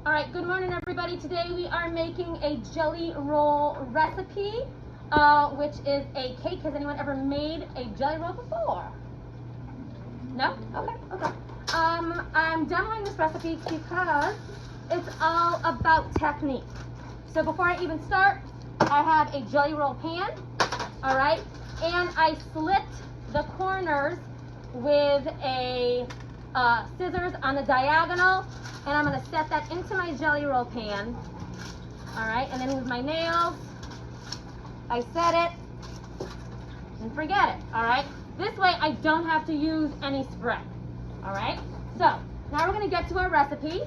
All right, good morning everybody. Today we are making a jelly roll recipe, which is a cake. Has anyone ever made a jelly roll before? No? Okay. I'm demoing this recipe because it's all about technique. So before I even start, I have a jelly roll pan, all right? And I slit the corners with a scissors on the diagonal, and I'm gonna set that into my jelly roll pan, all right? And then with my nails, I set it and forget it, all right? This way I don't have to use any spray, all right? So now we're gonna get to our recipe.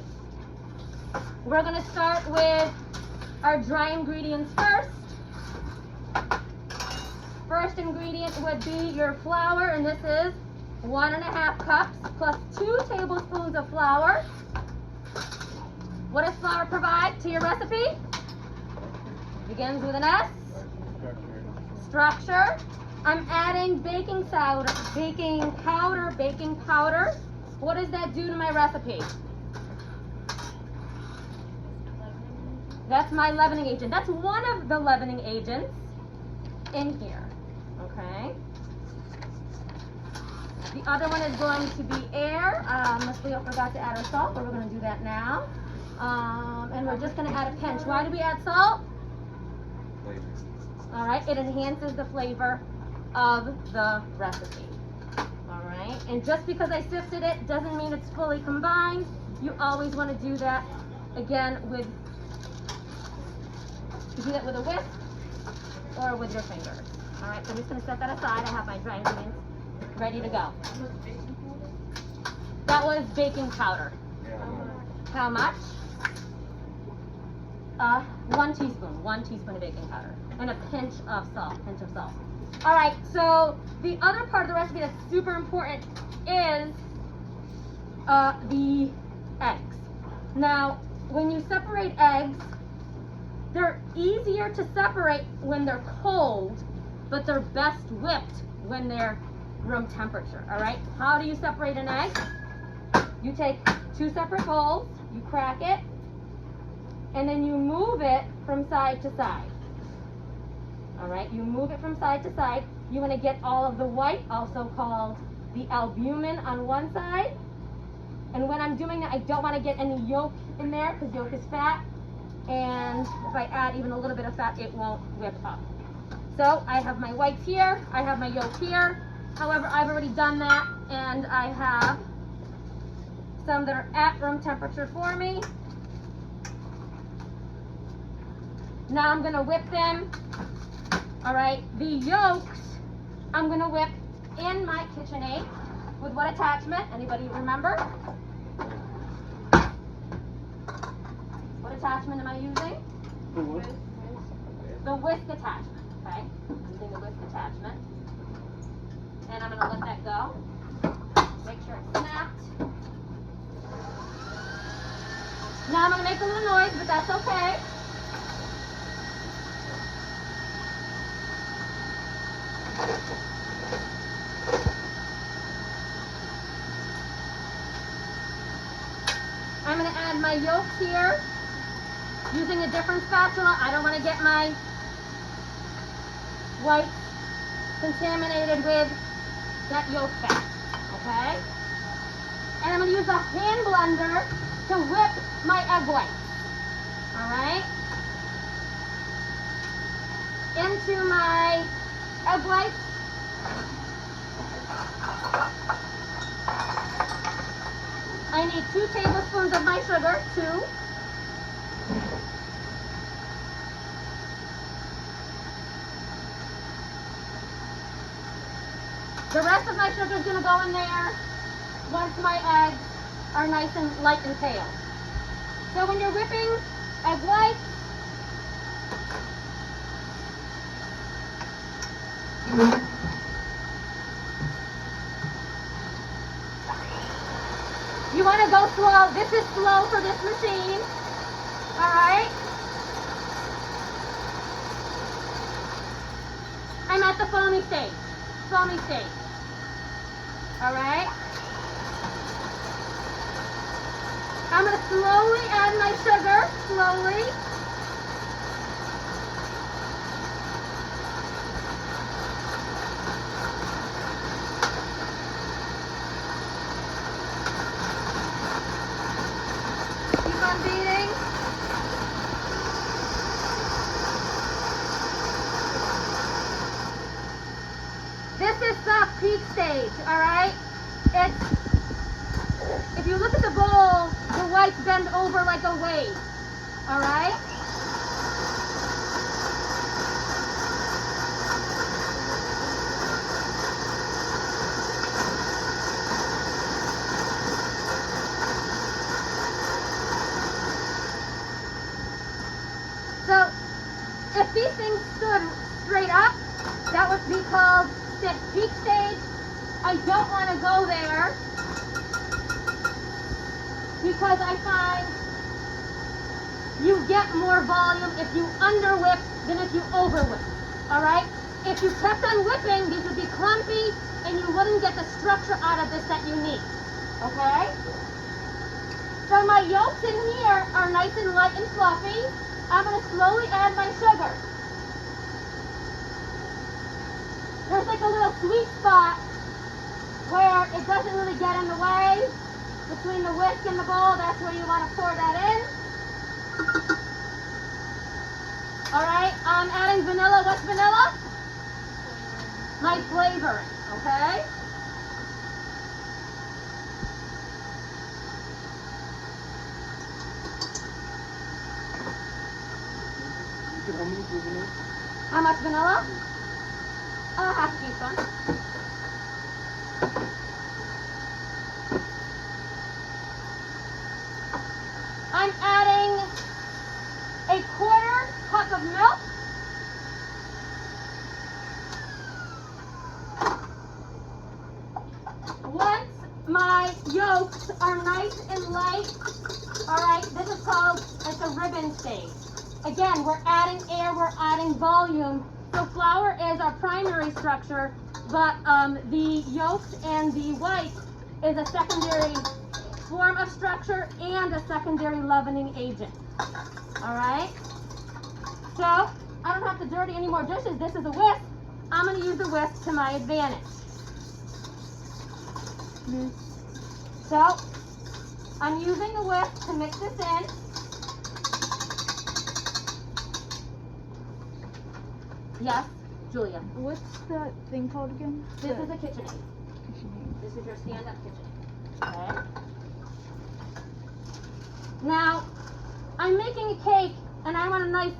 We're gonna start with our dry ingredients first. First ingredient would be your flour, and this is 1.5 cups plus 2 tablespoons of flour. What does flour provide to your recipe? Begins with an S. Structure. I'm adding baking powder. What does that do to my recipe? That's my leavening agent. That's one of the leavening agents in here, okay? The other one is going to be air. Miss Leal forgot to add her salt, but we're going to do that now. And we're just going to add a pinch. Why do we add salt? Flavor. All right, it enhances the flavor of the recipe. All right, and just because I sifted it doesn't mean it's fully combined. You always want to do that again with, you do that with a whisk or with your fingers. All right, so I'm just going to set that aside. I have my dry ingredients ready to go. That was baking powder. How much? 1 teaspoon of baking powder, and a pinch of salt. All right, so the other part of the recipe that's super important is the eggs. Now, when you separate eggs, they're easier to separate when they're cold, but they're best whipped when they're room temperature, all right? How do you separate an egg? You take 2 separate bowls, you crack it, and then you move it from side to side. All right, you move it from side to side. You want to get all of the white, also called the albumin, on one side. And when I'm doing that, I don't want to get any yolk in there because yolk is fat. And if I add even a little bit of fat, it won't whip up. So I have my whites here, I have my yolk here. However, I've already done that, and I have some that are at room temperature for me. Now I'm going to whip them. All right, the yolks I'm going to whip in my KitchenAid with what attachment? Anybody remember? What attachment am I using? The whisk attachment, okay? I'm using the whisk attachment. And I'm going to let that go. Make sure it's snapped. Now I'm going to make a little noise, but that's okay. I'm going to add my yolks here using a different spatula. I don't want to get my white contaminated with that yolk fat, okay? And I'm going to use a hand blender to whip my egg whites, all right? Into my egg whites, I need 2 tablespoons of my sugar, 2. The rest of my sugar is going to go in there once my eggs are nice and light and pale. So when you're whipping egg whites, you want to go slow. This is slow for this machine. All right. I'm at the foamy stage. All right. I'm going to slowly add my sugar, slowly. Keep on beating. This is soft peak stage, all right? If you look at the bowl, the whites bend over like a wave, all right? So, if these things stood straight up, that would be called stiff peak stage. I don't want to go there because I find you get more volume if you under whip than if you over whip. All right? If you kept on whipping, these would be clumpy and you wouldn't get the structure out of this that you need. Okay? So my yolks in here are nice and light and fluffy. I'm going to slowly add my sugar. There's like a little sweet spot where it doesn't really get in the way. Between the whisk and the bowl, that's where you want to pour that in. Alright, I'm adding vanilla. What's vanilla? Nice flavoring, okay? How much vanilla? Half a teaspoon. I'm adding a 1/4 cup of milk. Once my yolks are nice and light, all right, this is called, it's a ribbon stage. Again, we're adding air, we're adding volume. So flour is our primary structure, but the yolks and the white is a secondary form of structure and a secondary leavening agent. All right? So I don't have to dirty any more dishes. This is a whisk. I'm going to use the whisk to my advantage. So I'm using the whisk to mix this in. Yes, Julia. What's that thing called again? This is a KitchenAid. This is your stand-up KitchenAid. Okay. Now, I'm making a cake, and I want a nice,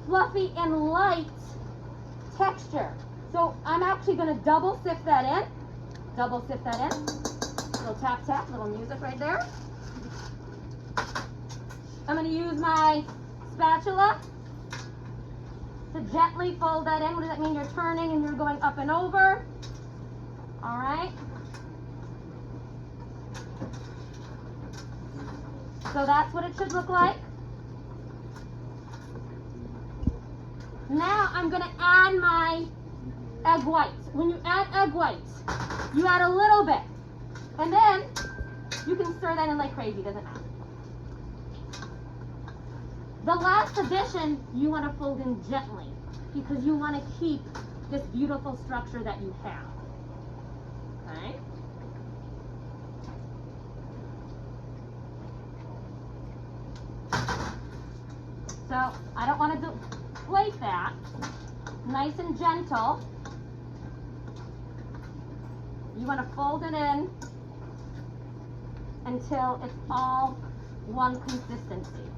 fluffy and light texture. So I'm actually going to double sift that in. Double sift that in. Little tap tap, little music right there. I'm going to use my spatula to gently fold that in. What does that mean? You're turning and you're going up and over. All right. So that's what it should look like. Now I'm going to add my egg whites. When you add egg whites, you add a little bit. And then you can stir that in like crazy, doesn't matter. The last addition you want to fold in gently because you want to keep this beautiful structure that you have. Okay? So I don't want to deflate that. Nice and gentle. You want to fold it in until it's all one consistency.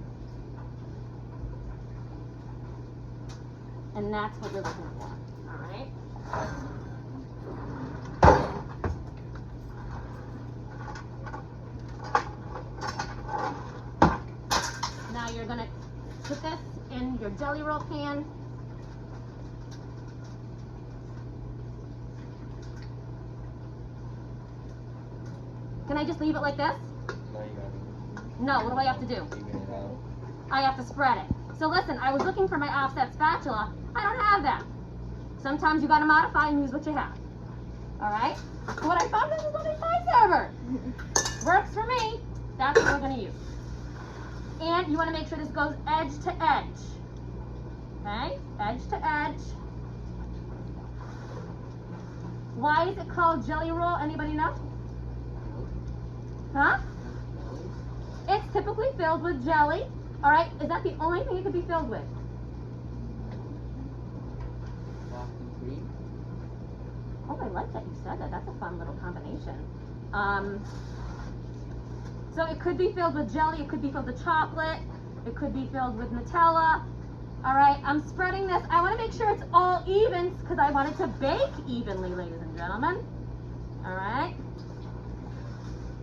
And that's what you're looking for, all right? Now you're gonna put this in your jelly roll pan. Can I just leave it like this? No, what do I have to do? I have to spread it. So listen, I was looking for my offset spatula. I don't have that. Sometimes you gotta modify and use what you have. All right? So what I found is a little pie server. Works for me. That's what we're gonna use. And you want to make sure this goes edge to edge. Okay, edge to edge. Why is it called jelly roll? Anybody know? Huh? It's typically filled with jelly. All right, is that the only thing it could be filled with? Oh, I like that you said that. That's a fun little combination. So it could be filled with jelly, it could be filled with chocolate, it could be filled with Nutella. All right, I'm spreading this. I want to make sure it's all even because I want it to bake evenly, ladies and gentlemen. All right.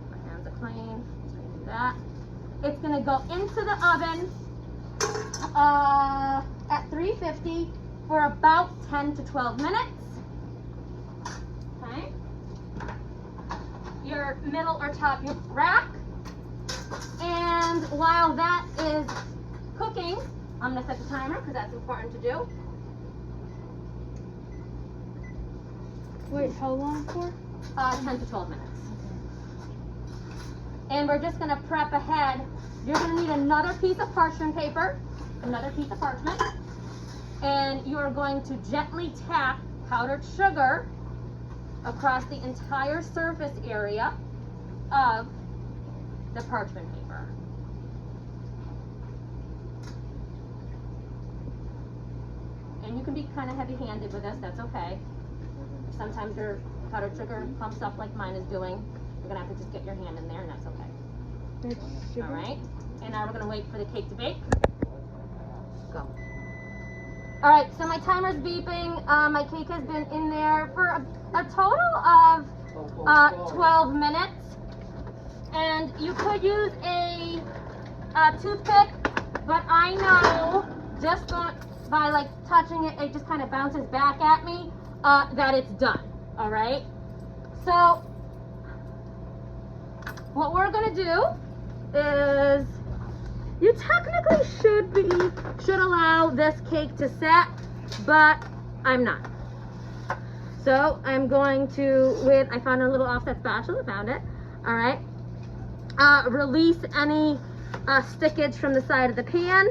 My hands are clean. Just gonna do that. It's gonna go into the oven at 350 for about 10 to 12 minutes. Okay. Your middle or top rack. And while that is cooking, I'm gonna set the timer because that's important to do. Wait, how long for? 10 to 12 minutes. And we're just gonna prep ahead. You're gonna need another piece of parchment paper, another piece of parchment, and you are going to gently tap powdered sugar across the entire surface area of the parchment paper. And you can be kind of heavy-handed with this, that's okay. Sometimes your powdered sugar clumps up like mine is doing. You're gonna have to just get your hand in there and that's okay. That's sugar. All right, and now we're gonna wait for the cake to bake. Go. All right, so my timer's beeping. My cake has been in there for a total of 12 minutes. And you could use a toothpick, but I know just by like touching it, it just kind of bounces back at me that it's done. All right. So what we're gonna do is, you technically should allow this cake to set, but I'm not. So I'm going to, I found a little offset spatula, found it. All right. Release any stickage from the side of the pan.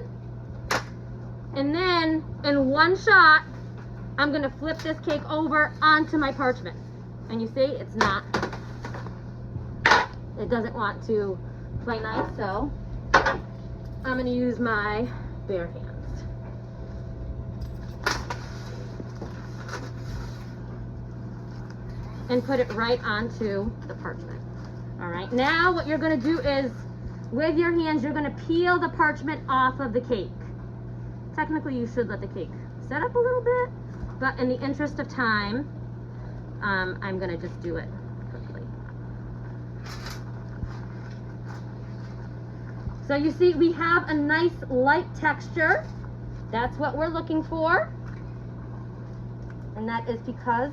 And then in one shot, I'm gonna flip this cake over onto my parchment. And you see, it doesn't want to play nice, so I'm gonna use my bare hands. And put it right onto the parchment. All right, now what you're gonna do is, with your hands, you're gonna peel the parchment off of the cake. Technically, you should let the cake set up a little bit, but in the interest of time, I'm gonna just do it quickly. So you see, we have a nice light texture. That's what we're looking for. And that is because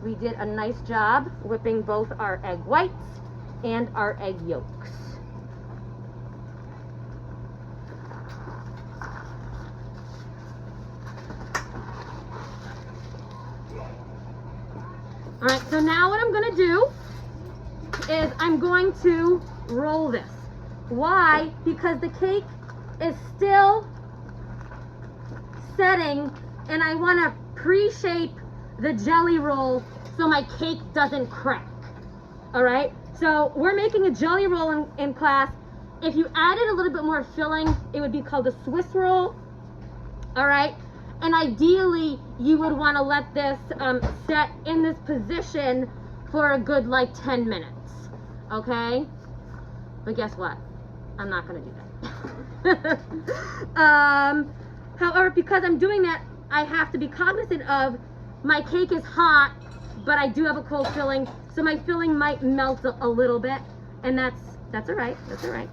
we did a nice job whipping both our egg whites and our egg yolks. All right, so now what I'm gonna do is I'm going to roll this. Why? Because the cake is still setting and I wanna pre-shape the jelly roll so my cake doesn't crack. All right, so we're making a jelly roll in class. If you added a little bit more filling, it would be called a Swiss roll. All right, and ideally you would want to let this set in this position for a good like 10 minutes. Okay, but guess what? I'm not gonna do that. However, because I'm doing that, I have to be cognizant of my cake is hot, but I do have a cold filling, so my filling might melt a little bit, and that's all right. That's all right.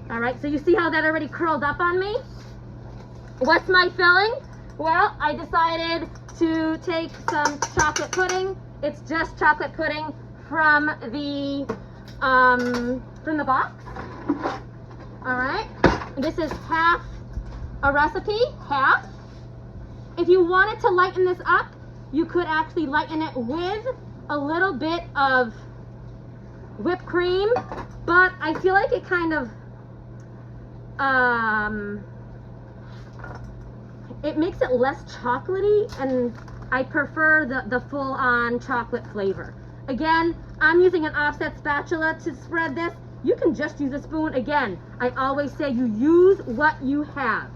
All right. So you see how that already curled up on me? What's my filling? Well, I decided to take some chocolate pudding. It's just chocolate pudding from the box. All right. This is half a recipe, half. If you wanted to lighten this up, you could actually lighten it with a little bit of whipped cream, but I feel like it kind of it makes it less chocolatey, and I prefer the full-on chocolate flavor. Again, I'm using an offset spatula to spread this. You can just use a spoon. Again, I always say you use what you have.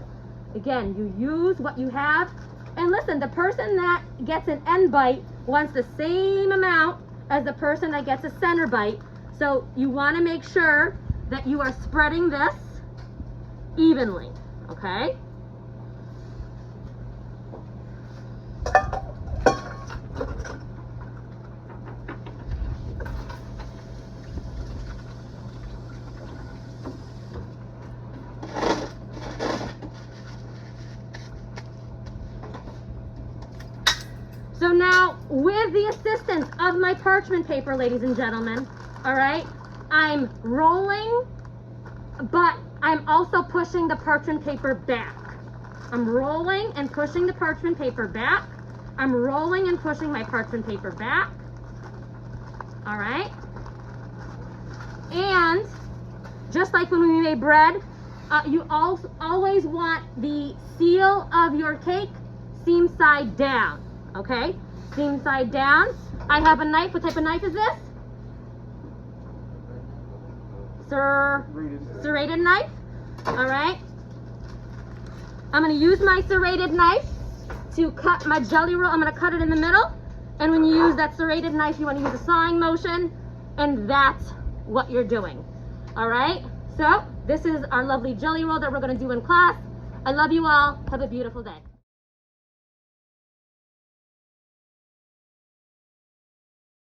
Again, you use what you have. And listen, the person that gets an end bite wants the same amount as the person that gets a center bite. So you want to make sure that you are spreading this evenly, okay? So now, with the assistance of my parchment paper, ladies and gentlemen, all right, I'm rolling, but I'm also pushing the parchment paper back. I'm rolling and pushing the parchment paper back. I'm rolling and pushing my parchment paper back. All right. And just like when we made bread, you always want the seal of your cake seam side down. Okay, seam side down. I have a knife. What type of knife is this? Serrated knife. All right. I'm going to use my serrated knife to cut my jelly roll. I'm going to cut it in the middle. And when you use that serrated knife, you want to use a sawing motion. And that's what you're doing. All right. So this is our lovely jelly roll that we're going to do in class. I love you all. Have a beautiful day.